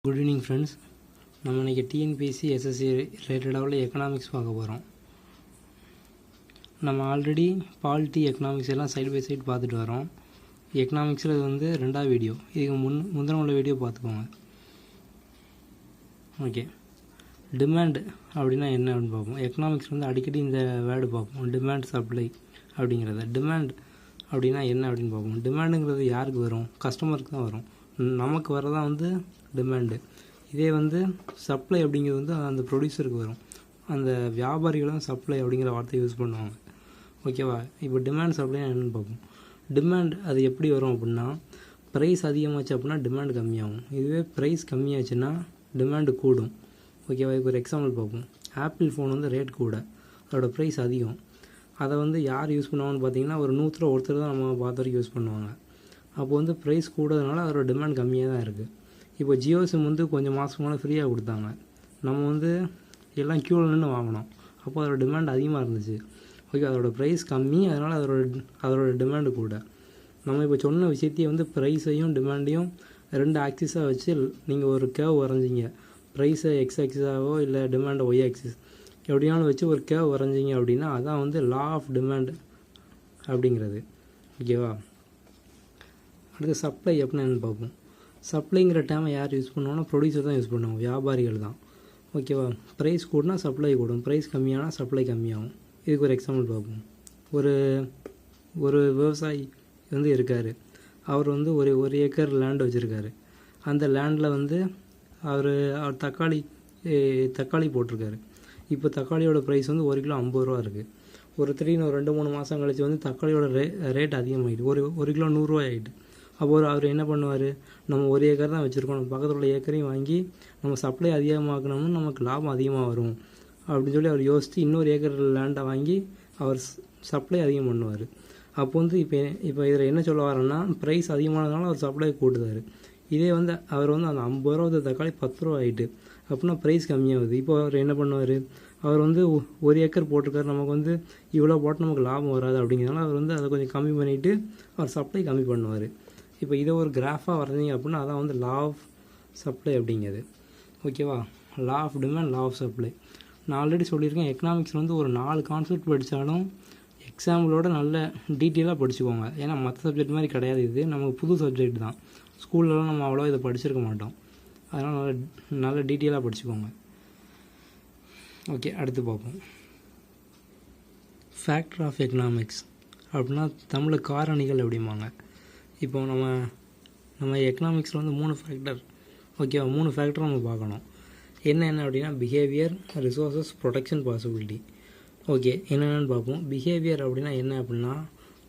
Good evening friends. நம்ம இன்றைக்கி TNPSC SSC ரிலேட்டடாக எக்கனாமிக்ஸ் பார்க்க போகிறோம். நம்ம ஆல்ரெடி பாலிட்டி எக்கனாமிக்ஸ் எல்லாம் சைடு பை சைடு பார்த்துட்டு வரோம். எக்கனாமிக்ஸில் இது வந்து ரெண்டாவது வீடியோ. இதுக்கு முந்தின உள்ள வீடியோ பார்த்துக்கோங்க. ஓகே, டிமாண்ட் அப்படின்னா என்ன அப்படின்னு பார்ப்போம். எக்கனாமிக்ஸ் வந்து அடிக்கடி இந்த வேர்டு பார்ப்போம், டிமாண்ட் சப்ளை அப்படிங்கிறத. டிமாண்ட் அப்படின்னா என்ன அப்படின்னு பார்ப்போம். டிமாண்டுங்கிறது யாருக்கு வரும்? கஸ்டமருக்கு தான் வரும். நமக்கு வரதான் வந்து டிமாண்டு. இதே வந்து சப்ளை அப்படிங்கிறது வந்து அந்த ப்ரொடியூசருக்கு வரும். அந்த வியாபாரிகளும் சப்ளை அப்படிங்கிற வார்த்தையை யூஸ் பண்ணுவாங்க. ஓகேவா? இப்போ டிமாண்ட் சப்ளைனா என்னென்னு பார்ப்போம். டிமாண்ட் அது எப்படி வரும் அப்படின்னா, ப்ரைஸ் அதிகமாச்சு அப்படின்னா டிமாண்ட் கம்மியாகும். இதுவே ப்ரைஸ் கம்மியாச்சுன்னா டிமாண்டு கூடும். ஓகேவா? இப்போ ஒரு எக்ஸாம்பிள் பார்ப்போம். ஆப்பிள் ஃபோன் வந்து ரேட் கூட, அதோடய ப்ரைஸ் அதிகம். அதை வந்து யார் யூஸ் பண்ணுவாங்கன்னு பார்த்தீங்கன்னா, ஒரு 100 ஒருத்தர் தான் நம்ம பார்த்த வரைக்கும் யூஸ் பண்ணுவாங்க. அப்போ வந்து ப்ரைஸ் கூடதுனால அதோட டிமாண்ட் கம்மியாக தான் இருக்குது. இப்போ ஜியோ சிம் வந்து கொஞ்சம் மாதத்துக்கு முன்னாடி ஃப்ரீயாக கொடுத்தாங்க. நம்ம வந்து எல்லாம் க்யூவில் நின்று வாங்கினோம். அப்போ அதோட டிமாண்ட் அதிகமாக இருந்துச்சு. ஓகே, அதோடய ப்ரைஸ் கம்மி, அதனால் அதோட டிமாண்டு கூட. நம்ம இப்போ சொன்ன விஷயத்தையே வந்து ப்ரைஸையும் டிமாண்டையும் 2 ஆக்சிஸாக வச்சு நீங்கள் ஒரு கேவ் வரைஞ்சிங்க. ப்ரைஸை எக்ஸ் ஆக்சிஸாகவோ இல்லை டிமாண்டை ஒய் ஆக்சிஸ் எப்படினாலும் வச்சு ஒரு கேவ் வரைஞ்சிங்க அப்படின்னா அதான் வந்து லா ஆஃப் டிமாண்ட் அப்படிங்கிறது. ஓகேவா? அடுத்து சப்ளை எப்படின்னு பார்ப்போம். சப்ளைங்கிற டேமை யார் யூஸ் பண்ணுவோம்னா ப்ரொடியூசர் தான் யூஸ் பண்ணுவோம், வியாபாரிகள் தான். ஓகேவா? ப்ரைஸ் கூடனா சப்ளை கூடும், ப்ரைஸ் கம்மியானா சப்ளை கம்மியாகும். இதுக்கு ஒரு எக்ஸாம்பிள் பார்ப்போம். ஒரு விவசாயி வந்து இருக்கார். அவர் வந்து ஒரு ஏக்கர் லேண்ட் வச்சுருக்காரு. அந்த லேண்டில் வந்து அவர் தக்காளி போட்டிருக்காரு. இப்போ தக்காளியோட ப்ரைஸ் வந்து 1 கிலோ 50 ரூபா இருக்குது. திடீர்னு ஒரு 2-3 மாதம் கழிச்சு வந்து தக்காளியோட ரேட் அதிகமாகிட்டு ஒரு கிலோ 100 ரூபா ஆகிட்டு. அப்போ அவர் என்ன பண்ணுவார்? நம்ம ஒரு ஏக்கர் தான் வச்சுருக்கோம், நம்ம பக்கத்தில் உள்ள ஏக்கரையும் வாங்கி நம்ம சப்ளை அதிகமாக்கணும்னு நமக்கு லாபம் அதிகமாக வரும் அப்படின்னு சொல்லி அவர் யோசித்து இன்னொரு ஏக்கர் லேண்டை வாங்கி அவர் சப்ளை அதிகம் பண்ணுவார். அப்போ வந்து இப்போ இதில் என்ன சொல்ல வரேன்னா, ப்ரைஸ் அதிகமானதுனால அவர் சப்ளை கூட்டுதார். இதே வந்து அவர் வந்து அந்த 50 ரூபா தக்காளி 10 ரூபா ஆகிட்டு அப்படின்னா ப்ரைஸ் கம்மியாகுது. இப்போ அவர் என்ன பண்ணுவார்? அவர் வந்து ஒரு ஏக்கர் போட்டிருக்காரு, நமக்கு வந்து இவ்வளோ போட்டு நமக்கு லாபம் வராது அப்படிங்கிறதுனால அவர் வந்து அதை கொஞ்சம் கம்மி பண்ணிவிட்டு அவர் சப்ளை கம்மி பண்ணுவார். இப்போ இதை ஒரு கிராஃபாக வரைஞ்சிங்க அப்படின்னா அதான் வந்து லா ஆஃப் சப்ளை அப்படிங்கிறது. ஓகேவா? Law of demand, law of supply. நான் ஆல்ரெடி சொல்லியிருக்கேன், எக்கனாமிக்ஸ் வந்து ஒரு 4 கான்செப்ட் படித்தாலும் எக்ஸாம்பிளோட நல்ல டீட்டெயிலாக படிச்சுக்கோங்க. ஏன்னா மற்ற சப்ஜெக்ட் மாதிரி கிடையாது, இது நமக்கு புது சப்ஜெக்ட் தான். ஸ்கூல்லலாம் நம்ம அவ்வளோ இதை படிச்சிருக்க மாட்டோம். அதனால் நல்ல டீட்டெயிலாக படிச்சுக்கோங்க. ஓகே, அடுத்து பார்ப்போம். ஃபேக்டர் ஆஃப் எக்கனாமிக்ஸ் அப்படின்னா தமிழில் காரணிகள் அப்படிம்பாங்க. இப்போ நம்ம எக்கனாமிக்ஸில் வந்து 3 ஃபேக்டர். ஓகேவா? 3 ஃபேக்டர் நம்ம பார்க்கணும். என்ன அப்படின்னா behaviour, resources, protection possibility. Okay, என்னென்னு பார்ப்போம். பிஹேவியர் அப்படின்னா என்ன அப்படின்னா,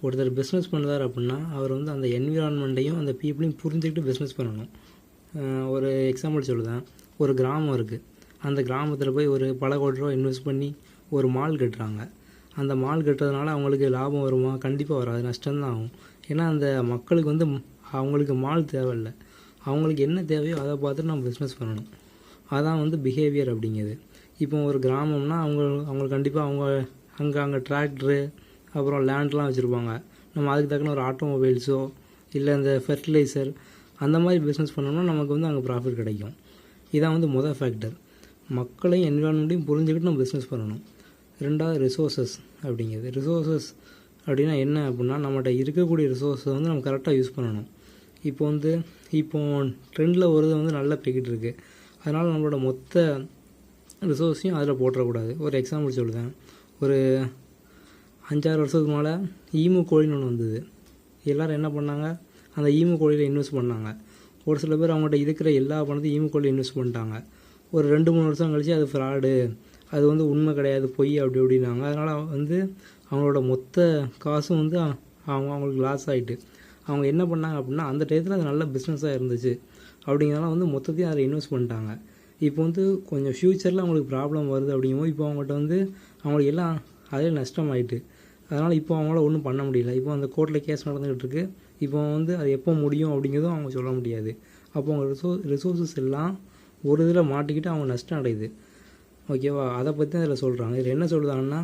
ஒருத்தர் பிஸ்னஸ் பண்ணுறார் அப்படின்னா அவர் வந்து அந்த என்விரான்மெண்ட்டையும் அந்த பீப்புளையும் புரிஞ்சுக்கிட்டு பிஸ்னஸ் பண்ணணும். ஒரு எக்ஸாம்பிள் சொல்லுதேன். ஒரு கிராமம் இருக்குது. அந்த கிராமத்தில் போய் ஒரு பல கோடி ரூபா இன்வெஸ்ட் பண்ணி ஒரு மால் கட்டுறாங்க. அந்த மால் கட்டுறதுனால அவங்களுக்கு லாபம் வருமா? கண்டிப்பாக வராது, நஷ்டம்தான் ஆகும். ஏன்னா அந்த மக்களுக்கு வந்து அவங்களுக்கு மால் தேவையில்லை, அவங்களுக்கு என்ன தேவையோ அதை பார்த்துட்டு நம்ம பிஸ்னஸ் பண்ணணும். அதான் வந்து பிஹேவியர் அப்படிங்கிறது. இப்போ ஒரு கிராமம்னா அவங்களுக்கு கண்டிப்பாக அங்கே டிராக்டரு அப்புறம் லேண்ட்லாம் வச்சுருப்பாங்க. நம்ம அதுக்கு தக்கன ஒரு ஆட்டோமொபைல்ஸோ இல்லை இந்த ஃபெர்டிலைசர் அந்த மாதிரி பிஸ்னஸ் பண்ணோம்னா நமக்கு வந்து அங்கே ப்ராஃபிட் கிடைக்கும். இதான் வந்து முதல் ஃபேக்டர். மக்களையும் என்விரான்மெண்ட்டையும் புரிஞ்சுக்கிட்டு நம்ம பிஸ்னஸ் பண்ணணும். 2வது ரிசோர்ஸஸ் அப்படிங்கிறது. ரிசோர்ஸஸ் அப்படின்னா என்ன அப்படின்னா, நம்மகிட்ட இருக்கக்கூடிய ரிசோர்ஸை வந்து நம்ம கரெக்டாக யூஸ் பண்ணணும். இப்போ ட்ரெண்டில் வருது வந்து நல்லா போய்கிட்டு இருக்குது. அதனால் நம்மளோட மொத்த ரிசோர்ஸையும் அதில் போட்டுறக்கூடாது. ஒரு எக்ஸாம்பிள் சொல்லுவேன். ஒரு 5-6 வருஷத்துக்கு மேலே ஈமு கோழின்னு ஒன்று வந்தது. எல்லோரும் என்ன பண்ணாங்க? அந்த ஈமு கோழியில் இன்வெஸ்ட் பண்ணாங்க. ஒரு சில பேர் அவங்கள்ட்ட இருக்கிற எல்லா பணத்தையும் ஈமு கோழியில் இன்வெஸ்ட் பண்ணிட்டாங்க. ஒரு 2-3 வருஷம் கழிச்சு அது ஃப்ராடு, அது வந்து உண்மை கிடையாது, பொய் அப்படின்னாங்க. அதனால் வந்து அவங்களோட மொத்த காசும் வந்து அவங்களுக்கு லாஸ் ஆகிட்டு அவங்க என்ன பண்ணாங்க அப்படின்னா, அந்த டயத்தில் அது நல்ல பிஸ்னஸாக இருந்துச்சு அப்படிங்கிறனால வந்து மொத்தத்தையும் அதில் இன்வெஸ்ட் பண்ணிட்டாங்க. இப்போ வந்து கொஞ்சம் ஃப்யூச்சரில் அவங்களுக்கு ப்ராப்ளம் வருது அப்படிங்கும்போது இப்போ அவங்கள்ட்ட வந்து அவங்களுக்கு எல்லாம் அதே நஷ்டமாயிட்டு. அதனால் இப்போ அவங்களால ஒன்றும் பண்ண முடியல. இப்போ அந்த கோர்ட்டில் கேஸ் நடந்துகிட்டு இருக்குது. இப்போ வந்து அது எப்போ முடியும் அப்படிங்கிறதும் அவங்க சொல்ல முடியாது. அப்போ அவங்க ரிசோர்ஸஸ் எல்லாம் ஒரு இதில் மாட்டிக்கிட்டு அவங்க நஷ்டம் அடையுது. ஓகேவா? அதை பற்றி தான் இதில் சொல்கிறாங்க. இதில் என்ன சொல்கிறாங்கன்னா,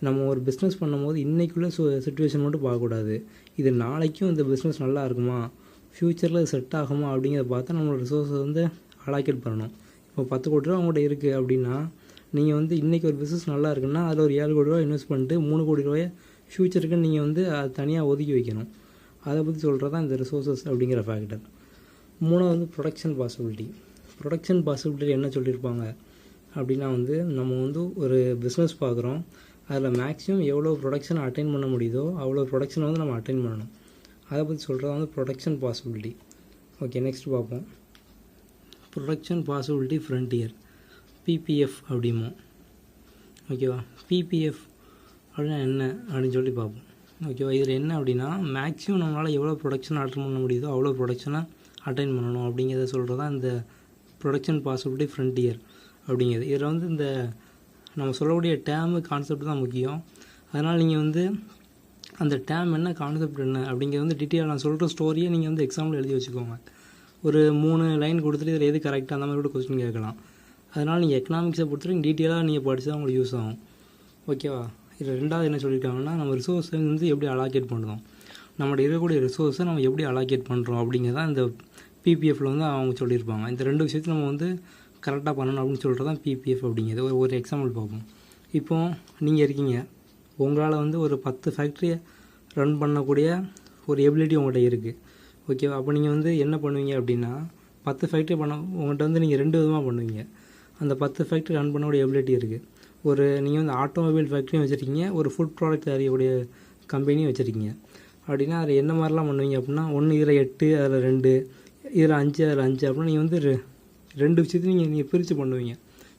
நம்ம ஒரு பிஸ்னஸ் பண்ணும்போது இன்றைக்குள்ளே சிச்சுவேஷன் மட்டும் பார்க்கக்கூடாது. இது நாளைக்கும் இந்த பிஸ்னஸ் நல்லா இருக்குமா, ஃப்யூச்சரில் செட் ஆகுமா அப்படிங்கிறத பார்த்தா நம்மளோட ரிசோர்ஸை வந்து அலாக்கேட் பண்ணணும். இப்போ 10 கோடி ரூபா உங்கள்கிட்ட இருக்குது அப்படின்னா நீங்கள் வந்து இன்றைக்கி ஒரு பிஸ்னஸ் நல்லா இருக்குன்னா அதில் ஒரு 7 கோடி ரூபா இன்வெஸ்ட் பண்ணிட்டு 3 கோடி ரூபாயை ஃப்யூச்சருக்கு நீங்கள் வந்து அது தனியாக ஒதுக்கி வைக்கணும். அதை பற்றி சொல்கிறது தான் இந்த ரிசோர்ஸஸ் அப்படிங்கிற ஃபேக்டர். மூணாவது வந்து ப்ரொடக்ஷன் பாசிபிலிட்டி. ப்ரொடக்ஷன் பாசிபிலிட்டி என்ன சொல்லியிருப்பாங்க அப்படின்னா வந்து நம்ம வந்து ஒரு பிஸ்னஸ் பார்க்குறோம், அதில் மேக்ஸிமம் எவ்வளோ ப்ரொடக்ஷனை அட்டைன் பண்ண முடியுதோ அவ்வளோ ப்ரொடக்ஷனை வந்து நம்ம அட்டைன் பண்ணணும். அதை பற்றி சொல்கிறது வந்து ப்ரொடக்ஷன் பாசிபிலிட்டி. ஓகே, நெக்ஸ்ட் பார்ப்போம். ப்ரொடக்ஷன் பாசிபிலிட்டி ஃப்ரண்டியர், பிபிஎஃப் அப்படிமோ. ஓகேவா, பிபிஎஃப் அப்படின்னா என்ன அப்படின்னு சொல்லி பார்ப்போம். ஓகேவா, இதில் என்ன அப்படின்னா மேக்ஸிமம் நம்மளால் எவ்வளோ ப்ரொடக்ஷன் அட்டன் பண்ண முடியுதோ அவ்வளோ ப்ரொடக்ஷனை அட்டைன் பண்ணணும் அப்படிங்கிறத சொல்கிறது தான் இந்த ப்ரொடக்ஷன் பாசிபிலிட்டி ஃப்ரண்டியர் அப்படிங்கிறது. இதில் வந்து இந்த நம்ம சொல்லக்கூடிய டேர்மு கான்செப்ட் தான் முக்கியம். அதனால் நீங்கள் வந்து அந்த டேர்ம் என்ன, கான்செப்ட் என்ன அப்படிங்கிறது வந்து டீட்டெயிலாக நான் சொல்கிற ஸ்டோரியை நீங்கள் வந்து எக்ஸாம்பிள் எழுதி வச்சுக்கோங்க. ஒரு 3 லைன் கொடுத்துட்டு இதில் எது கரெக்டாக அந்த மாதிரி கூட கொஸ்டின் கேட்கலாம். அதனால் நீங்கள் எக்கனாமிக்ஸை பொறுத்தவரைக்கும் டீட்டெயிலாக நீங்கள் படித்தா உங்களுக்கு யூஸ் ஆகும். ஓகேவா, இதில் ரெண்டாவது என்ன சொல்லியிருக்காங்கன்னா நம்ம ரிசோர்ஸை வந்து எப்படி அலாக்கேட் பண்ணுறோம், நம்மளுடைய இருக்கக்கூடிய ரிசோர்ஸை நம்ம எப்படி அலாக்கேட் பண்ணுறோம் அப்படிங்கிறதான் இந்த பிபிஎஃப்பில் வந்து அவங்க சொல்லியிருப்பாங்க. இந்த 2 விஷயத்தையும் நம்ம வந்து கரெக்டாக பண்ணணும் அப்படின்னு சொல்கிறது தான் பிபிஎஃப் அப்படிங்கிறது. ஒரு எக்ஸாம்பிள் பார்ப்போம். இப்போது நீங்கள் இருக்கீங்க, உங்களால் வந்து ஒரு 10 ஃபேக்ட்ரியை ரன் பண்ணக்கூடிய ஒரு எபிலிட்டி உங்கள்கிட்ட இருக்குது. ஓகேவா, அப்போ நீங்கள் வந்து என்ன பண்ணுவீங்க அப்படின்னா 10 ஃபேக்ட்ரி உங்கள்கிட்ட வந்து நீங்கள் 2 விதமாக பண்ணுவீங்க. அந்த 10 ஃபேக்ட்ரி ரன் பண்ணக்கூடிய எபிலிட்டி இருக்குது. ஒரு நீங்கள் வந்து ஆட்டோமொபைல் ஃபேக்ட்ரியும் வச்சுருக்கீங்க, ஒரு ஃபுட் ப்ராடக்ட் தயாரிக்கக்கூடிய கம்பெனியும் வச்சுருக்கீங்க. அப்படின்னா அதில் என்ன மாதிரிலாம் பண்ணுவீங்க அப்படின்னா, ஒன்று இதில் 8, அதில் 2, இதில் 5, அதில் 5 அப்படின்னா நீங்கள் வந்து 2 விஷயத்தையும் நீங்கள் பிரித்து பண்ணுவீங்க.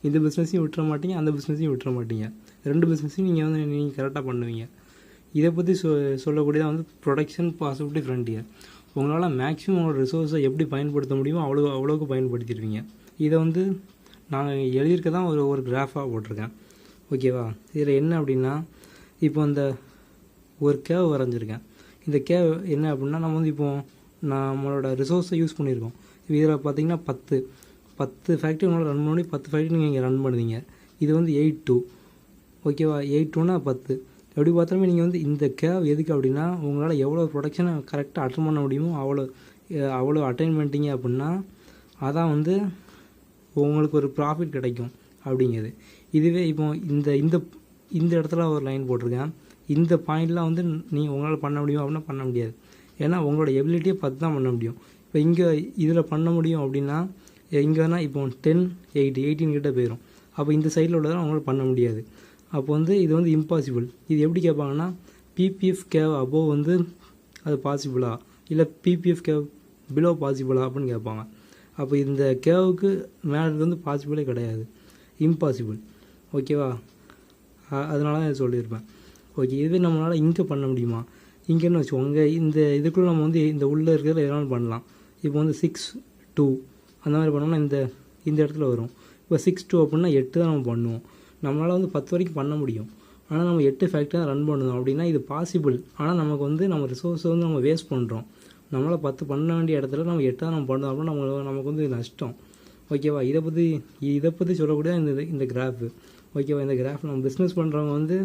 இந்த பிஸ்னஸையும் விட்டுற மாட்டீங்க, அந்த பிஸ்னஸையும் விட்டுற மாட்டீங்க. 2 பிஸ்னஸையும் நீங்கள் கரெக்டாக பண்ணுவீங்க. இதை பற்றி சொல்லக்கூடியதான் வந்து ப்ரொடக்ஷன் பாசிபிலிட்டி ஃப்ரண்டியர். உங்களால் மேக்ஸிமம் உங்களோட ரிசோர்ஸை எப்படி பயன்படுத்த முடியுமோ அவ்வளோக்கு பயன்படுத்திடுவீங்க. இதை வந்து நான் எழுதியிருக்க தான் ஒரு கிராஃபாக போட்டிருக்கேன். ஓகேவா, இதில் என்ன அப்படின்னா இப்போ இந்த ஒரு கேவ் வரைஞ்சிருக்கேன். இந்த கேவ் என்ன அப்படின்னா நம்ம வந்து இப்போது நம்மளோட ரிசோர்ஸை யூஸ் பண்ணியிருக்கோம். இதில் பார்த்திங்கன்னா 10 ஃபேக்ட்ரி உங்களால் ரன் பண்ணி 10 ஃபேக்ட்ரி நீங்கள் இங்கே ரன் பண்ணுவீங்க. இது வந்து 8-2. ஓகேவா, 8-2னா 10. எப்படி பார்த்தாலுமே நீங்கள் வந்து இந்த கேவ் எதுக்கு அப்படின்னா உங்களால் எவ்வளோ ப்ரொடக்ஷனை கரெக்டாக அட்டன் பண்ண முடியுமோ அவ்வளோ அட்டைன் பண்ணிட்டீங்க அப்படின்னா அதான் வந்து உங்களுக்கு ஒரு ப்ராஃபிட் கிடைக்கும் அப்படிங்கிறது. இதுவே இப்போ இந்த இடத்துல ஒரு லைன் போட்டிருக்கேன். இந்த பாயிண்ட்லாம் வந்து உங்களால் பண்ண முடியும் அப்படின்னா பண்ண முடியாது. ஏன்னா உங்களோட எபிலிட்டியை 10 தான் பண்ண முடியும். இப்போ இங்கே இதில் பண்ண முடியும் அப்படின்னா இங்கேனா இப்போ 10, 8, 18 கிட்ட போயிடும். அப்போ இந்த சைடில் உள்ளதெல்லாம் அவங்களால பண்ண முடியாது. அப்போ வந்து இது வந்து இம்பாசிபிள். இது எப்படி கேட்பாங்கன்னா பிபிஎஃப் கேவ் அபோவ் வந்து அது பாசிபிளா, இல்லை பிபிஎஃப் கேவ் பிலோ பாசிபிளா அப்படின்னு கேட்பாங்க. அப்போ இந்த கேவுக்கு மேலே வந்து பாசிபிளே கிடையாது, இம்பாசிபிள். ஓகேவா, அதனால தான் இதை சொல்லியிருப்பேன். ஓகே, இதுவே நம்மளால் இங்கே பண்ண முடியுமா, இங்கேன்னு வச்சுக்கோங்க. இந்த இதுக்குள்ளே நம்ம வந்து இந்த உள்ளே இருக்கிறத எதனாலும் பண்ணலாம். இப்போ வந்து 6-2 அந்த மாதிரி பண்ணோம்னா இந்த இடத்துல வரும். இப்போ 6-2 அப்படின்னா 8 தான் நம்ம பண்ணுவோம். நம்மளால் வந்து 10 வரைக்கும் பண்ண முடியும். ஆனால் நம்ம 8 ஃபேக்ட்ரி தான் ரன் பண்ணுவோம் அப்படின்னா இது பாசிபிள். ஆனால் நமக்கு வந்து நம்ம ரிசோர்ஸை வந்து நம்ம வேஸ்ட் பண்ணுறோம். நம்மளால் 10 பண்ண வேண்டிய இடத்துல நம்ம 8 தான் நம்ம பண்ணோம் அப்படின்னா நமக்கு வந்து நஷ்டம். ஓகேவா, இதை பற்றி சொல்லக்கூடிய இந்த கிராஃபு. ஓகேவா, இந்த கிராஃப் நம்ம பிஸ்னஸ் பண்ணுறவங்க வந்து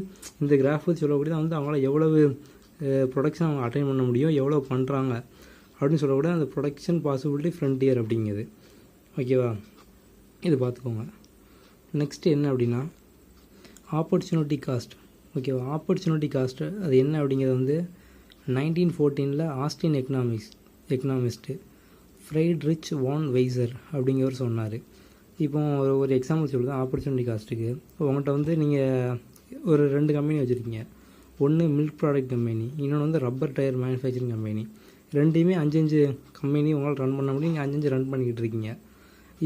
இந்த கிராஃப் பற்றி சொல்லக்கூடியதான் வந்து அவங்களால எவ்வளவு ப்ரொடக்ஷன் அவங்க அட்டைன் பண்ண முடியும், எவ்வளோ பண்ணுறாங்க அப்படின்னு சொல்லக்கூடிய அந்த ப்ரொடக்ஷன் பாசிபிலிட்டி ஃப்ரண்டியர் அப்படிங்கிறது. ஓகேவா, இது பார்த்துக்கோங்க. நெக்ஸ்ட்டு என்ன அப்படின்னா ஆப்பர்ச்சுனிட்டி காஸ்ட். ஓகேவா, ஆப்பர்ச்சுனிட்டி காஸ்ட்டு அது என்ன அப்படிங்கிறது வந்து 1914 ஆஸ்டின் எக்கனாமிஸ்ட்டு ஃப்ரைட்ரிச் வான் வெய்சர் அப்படிங்கிறவர் சொன்னார். இப்போ ஒரு எக்ஸாம்பிள் சொல்லுதான் ஆப்பர்ச்சுனிட்டி காஸ்ட்டுக்கு. உங்கள்கிட்ட வந்து நீங்கள் ஒரு 2 கம்பெனி வச்சுருக்கீங்க. ஒன்று மில்க் ப்ராடக்ட் கம்பெனி, இன்னொன்று வந்து ரப்பர் டயர் மேனுஃபேக்சரிங் கம்பெனி. ரெண்டையுமே 5 கம்பெனி உங்களால் ரன் பண்ண முடியும். நீங்கள் 5 ரன் பண்ணிக்கிட்டு இருக்கீங்க.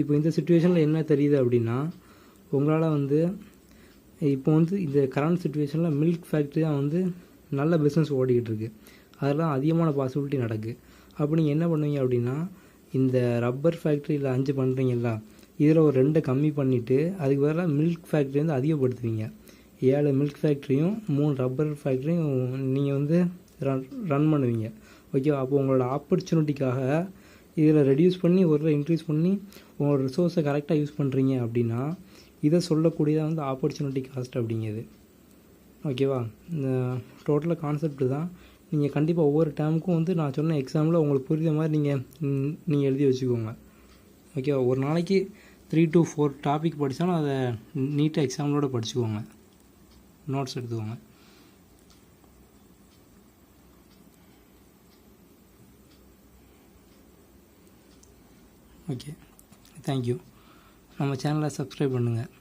இப்போ இந்த சுச்சுவேஷனில் என்ன தெரியுது அப்படின்னா உங்களால் வந்து இப்போ வந்து இந்த கரண்ட் சுச்சுவேஷனில் மில்க் ஃபேக்ட்ரி தான் வந்து நல்ல பிஸ்னஸ் ஓடிக்கிட்டு இருக்குது. அதெல்லாம் அதிகமான பாசிபிலிட்டி நடக்குது. அப்போ நீங்கள் என்ன பண்ணுவீங்க அப்படின்னா இந்த ரப்பர் ஃபேக்ட்ரியில் 5 பண்ணுறீங்களா, இதில் ஒரு 2 கம்மி பண்ணிவிட்டு அதுக்கு பதிலாக மில்க் ஃபேக்ட்ரி வந்து அதிகப்படுத்துவீங்க. 7 மில்க் ஃபேக்ட்ரியும் 3 ரப்பர் ஃபேக்ட்ரியும் நீங்கள் வந்து ரன் பண்ணுவீங்க. ஓகே, அப்போ உங்களோட ஆப்பர்ச்சுனிட்டிக்காக இதில் ரெடியூஸ் பண்ணி ஒரு இன்க்ரீஸ் பண்ணி உங்களோட ரிசோர்ஸை கரெக்டாக யூஸ் பண்ணுறீங்க அப்படின்னா இதை சொல்லக்கூடியதாக வந்து ஆப்பர்ச்சுனிட்டி காஸ்ட் அப்படிங்கிறது. ஓகேவா, இந்த டோட்டலாக கான்செப்ட் தான். நீங்கள் கண்டிப்பாக ஒவ்வொரு டேமுக்கும் வந்து நான் சொன்ன எக்ஸாமில் உங்களுக்கு புரியுற மாதிரி நீங்கள் எழுதி வச்சுக்கோங்க. ஓகேவா. ஒரு நாளைக்கு 3 to 4 டாபிக் படித்தாலும் அதை நீட்டாக எக்ஸாம்பிளோட படிச்சுக்கோங்க, நோட்ஸ் எடுத்துக்கோங்க. Okay, thank you. நம்ம சேனலை சப்ஸ்கிரைப் பண்ணுங்கள்.